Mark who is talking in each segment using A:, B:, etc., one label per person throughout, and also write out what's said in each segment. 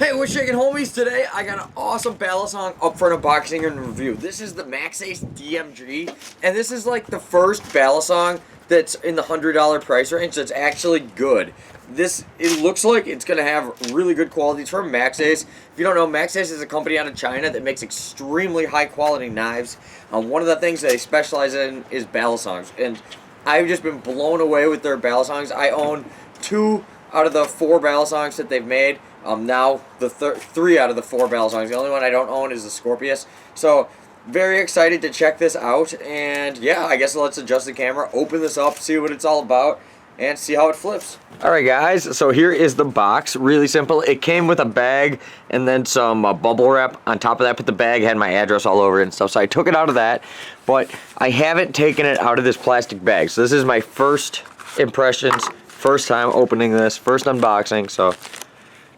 A: Hey, what's shaking, homies? Today I got an awesome Balisong up for an unboxing and review. This is the Maxace DMG, and this is like the first Balisong that's in the $100 price range that's actually good. It looks like it's going to have really good quality. It's from Maxace. If you don't know, Maxace is a company out of China that makes extremely high quality knives. One of the things they specialize in is Balisongs, and I've just been blown away with their Balisongs. I own 2 out of the 4 Balisongs that they've made. Now the 3 out of the 4 Balisongs. The only one I don't own is the Scorpius. So very excited to check this out. And yeah, I guess let's adjust the camera, open this up, see what it's all about, and see how it flips. Alright guys, so here is the box. Really simple. It came with a bag and then some bubble wrap on top of that, but the bag had my address all over it and stuff, so I took it out of that, but I haven't taken it out of this plastic bag. So this is my first impressions, first time opening this, first unboxing. So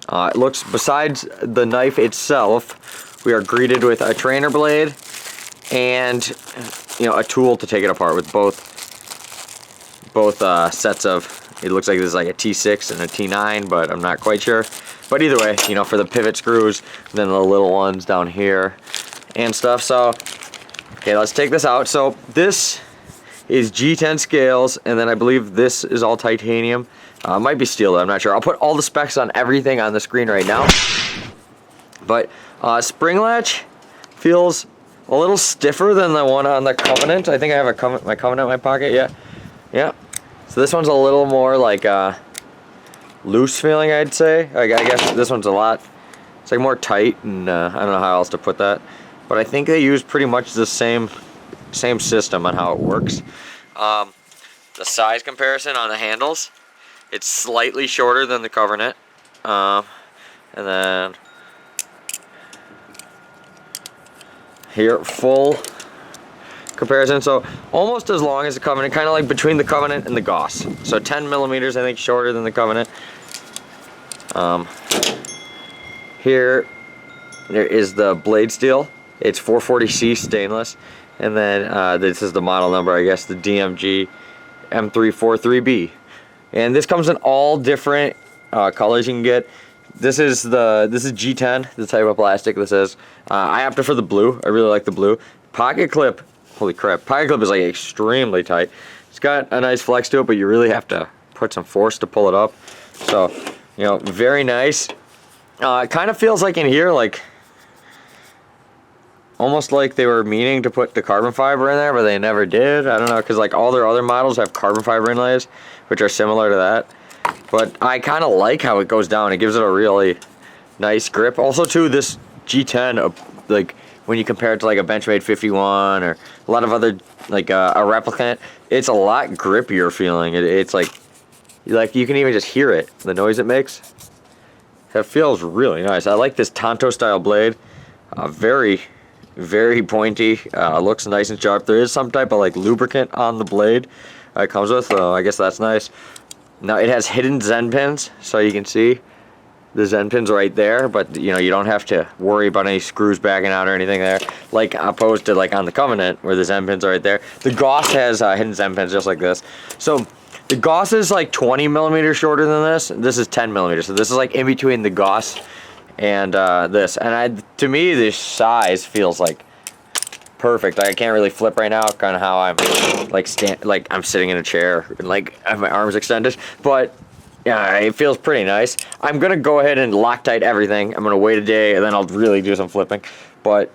A: it looks, besides the knife itself, we are greeted with a trainer blade and, you know, a tool to take it apart with both sets of, it looks like this is like a T6 and a T9, but I'm not quite sure. But either way, you know, for the pivot screws, then the little ones down here and stuff. So, okay, let's take this out. So this is G10 scales, and then I believe this is all titanium. It might be steel though, I'm not sure. I'll put all the specs on everything on the screen right now. But spring latch feels a little stiffer than the one on the Covenant. I think I have my Covenant in my pocket, yeah. So this one's a little more like loose feeling, I'd say. I guess this one's a lot, it's like more tight, and I don't know how else to put that. But I think they use pretty much the same system on how it works. The size comparison on the handles, it's slightly shorter than the Covenant, and then here, full comparison, so almost as long as the Covenant, kind of like between the Covenant and the Goss. So 10 millimeters, I think, shorter than the Covenant. Here, there is the blade steel. It's 440C stainless, and then this is the model number, I guess, the DMG M343B. And this comes in all different colors you can get. This is G10, the type of plastic this is. I opted for the blue. I really like the blue. Pocket clip, holy crap, pocket clip is like extremely tight. It's got a nice flex to it, but you really have to put some force to pull it up. So, you know, very nice. It kind of feels like in here, like almost like they were meaning to put the carbon fiber in there, but they never did. I don't know, because like all their other models have carbon fiber inlays, which are similar to that. But I kind of like how it goes down. It gives it a really nice grip. Also, too, this G10, like when you compare it to like a Benchmade 51 or a lot of other, like a Replicant, it's a lot grippier feeling. It's like you can even just hear it, the noise it makes. It feels really nice. I like this Tonto style blade. Very pointy. Looks nice and sharp. There is some type of like lubricant on the blade it comes with, so I guess that's nice. Now it has hidden Zen pins, so you can see the Zen pins right there, but you know, you don't have to worry about any screws backing out or anything there, like opposed to like on the Covenant where the Zen pins are right there. The Goss has hidden Zen pins just like this. So the Goss is like 20 millimeters shorter than this. This is 10 millimeters, so this is like in between the Goss and this. And to me, this size feels like perfect. I can't really flip right now, kind of how I'm like I'm sitting in a chair and like I have my arms extended, but yeah, it feels pretty nice. I'm gonna go ahead and Loctite everything. I'm gonna wait a day and then I'll really do some flipping. But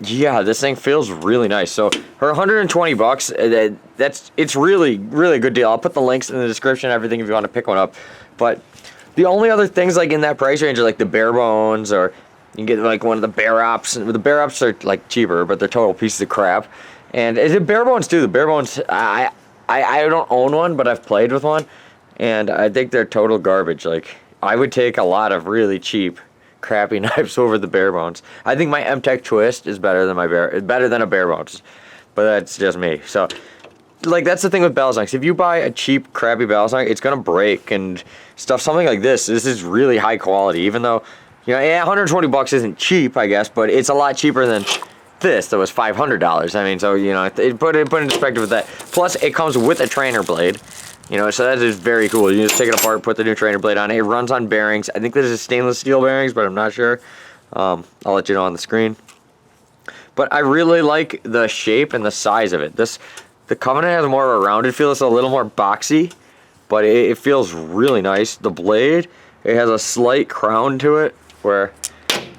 A: yeah, this thing feels really nice. So for 120 bucks, it's really a good deal. I'll put the links in the description, everything, if you want to pick one up. But the only other things like in that price range are like the bare bones, or you can get like one of the bare ops. The bare ops are like cheaper, but they're total pieces of crap. And the bare bones too. The bare bones, I don't own one, but I've played with one, and I think they're total garbage. Like I would take a lot of really cheap, crappy knives over the bare bones. I think my M-Tech Twist is better than a bare bones, but that's just me. So, like that's the thing with Balisongs. If you buy a cheap, crappy Balisong, it's gonna break and stuff. Something like this is really high quality, even though, you know, yeah, 120 bucks isn't cheap, I guess, but it's a lot cheaper than this that was $500. I mean, so, you know, put it in perspective with that. Plus, it comes with a trainer blade, You know, so that is very cool. You just take it apart, put the new trainer blade on. It runs on bearings. I think this is stainless steel bearings, but I'm not sure. I'll let you know on the screen. But I really like the shape and the size of it. The Covenant has more of a rounded feel. It's a little more boxy, but it feels really nice. The blade, it has a slight crown to it where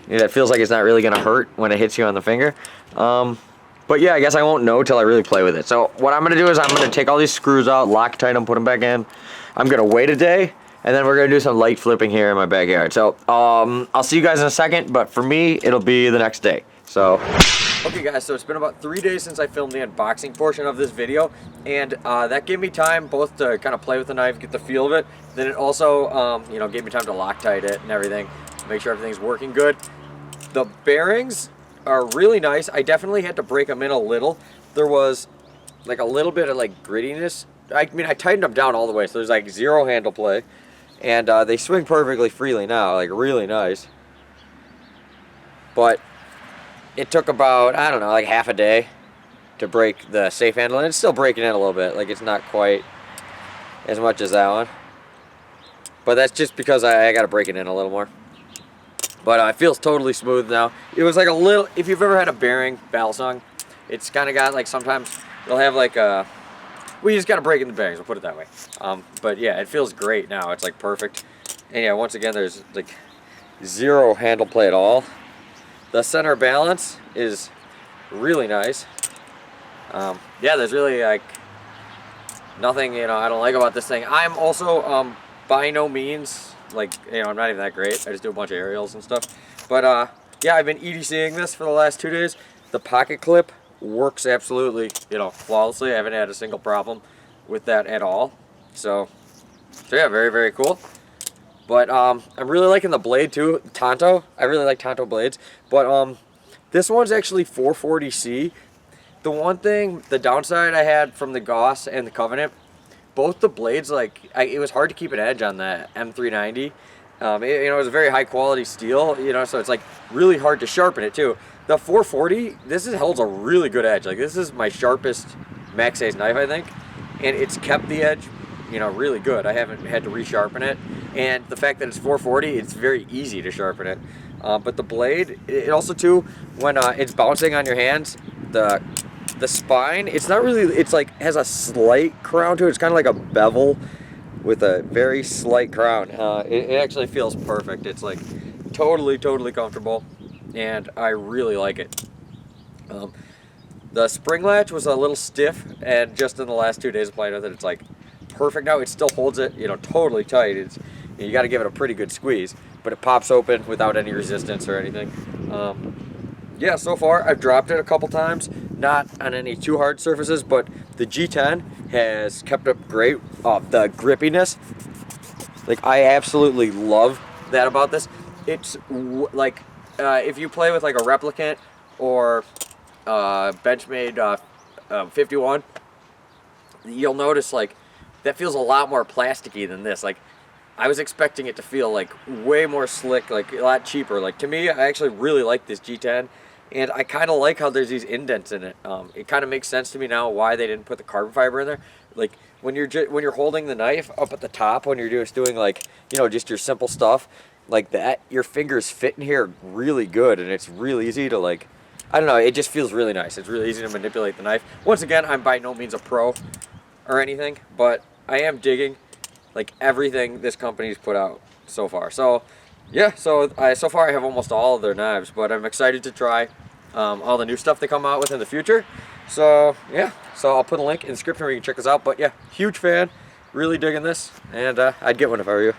A: it feels like it's not really going to hurt when it hits you on the finger. But yeah, I guess I won't know till I really play with it. So what I'm going to do is I'm going to take all these screws out, Loctite them, put them back in. I'm going to wait a day, and then we're going to do some light flipping here in my backyard. So I'll see you guys in a second, but for me, it'll be the next day. So, okay guys, so it's been about 3 days since I filmed the unboxing portion of this video, and that gave me time both to kind of play with the knife, get the feel of it, then it also, you know, gave me time to Loctite it and everything, make sure everything's working good. The bearings are really nice. I definitely had to break them in a little. There was like a little bit of like grittiness. I mean, I tightened them down all the way, so there's like zero handle play, and they swing perfectly freely now, like really nice. But it took about, I don't know, like half a day to break the safe handle, and it's still breaking in a little bit. Like, it's not quite as much as that one, but that's just because I got to break it in a little more. But it feels totally smooth now. It was like a little, if you've ever had a bearing Balisong, it's kind of got like, sometimes they'll have like a, well, you just got to break in the bearings, we'll put it that way. But yeah, it feels great now. It's like perfect. And yeah, once again, there's like zero handle play at all. The center balance is really nice. Yeah, there's really like nothing, you know, I don't like about this thing. I'm also by no means, like, you know, I'm not even that great. I just do a bunch of aerials and stuff. But yeah, I've been EDCing this for the last 2 days. The pocket clip works absolutely, you know, flawlessly. I haven't had a single problem with that at all. So yeah, very, very cool. But I'm really liking the blade too, Tonto. I really like Tonto blades. But this one's actually 440C. The one thing, the downside I had from the Goss and the Covenant, both the blades, like, it was hard to keep an edge on the M390. You know, it was a very high quality steel, you know, so it's like really hard to sharpen it too. The 440, holds a really good edge. Like, this is my sharpest Maxace knife, I think, and it's kept the edge, you know, really good. I haven't had to resharpen it, and the fact that it's 440, it's very easy to sharpen it. But the blade, it also too, when it's bouncing on your hands, the spine, it's not really, it's like has a slight crown to it. It's kind of like a bevel with a very slight crown. It actually feels perfect. It's like totally comfortable, and I really like it. The spring latch was a little stiff, and just in the last 2 days of playing with it, it's like perfect now. It still holds it, you know, totally tight. It's, you got to give it a pretty good squeeze, but it pops open without any resistance or anything. Yeah, so far I've dropped it a couple times, not on any too hard surfaces, but the G10 has kept up great. The grippiness, like, I absolutely love that about this. It's like if you play with like a Replicant or Benchmade 51, you'll notice like that feels a lot more plasticky than this. Like, I was expecting it to feel like way more slick, like a lot cheaper. Like, to me, I actually really like this G10. And I kind of like how there's these indents in it. It kind of makes sense to me now why they didn't put the carbon fiber in there. Like, when you're holding the knife up at the top, when you're just doing like, you know, just your simple stuff like that, your fingers fit in here really good, and it's real easy to, like, I don't know, it just feels really nice. It's really easy to manipulate the knife. Once again, I'm by no means a pro or anything, but I am digging like everything this company's put out so far. So yeah, so far I have almost all of their knives, but I'm excited to try all the new stuff they come out with in the future. So yeah, so I'll put a link in the description where you can check this out. But yeah, huge fan, really digging this, and I'd get one if I were you.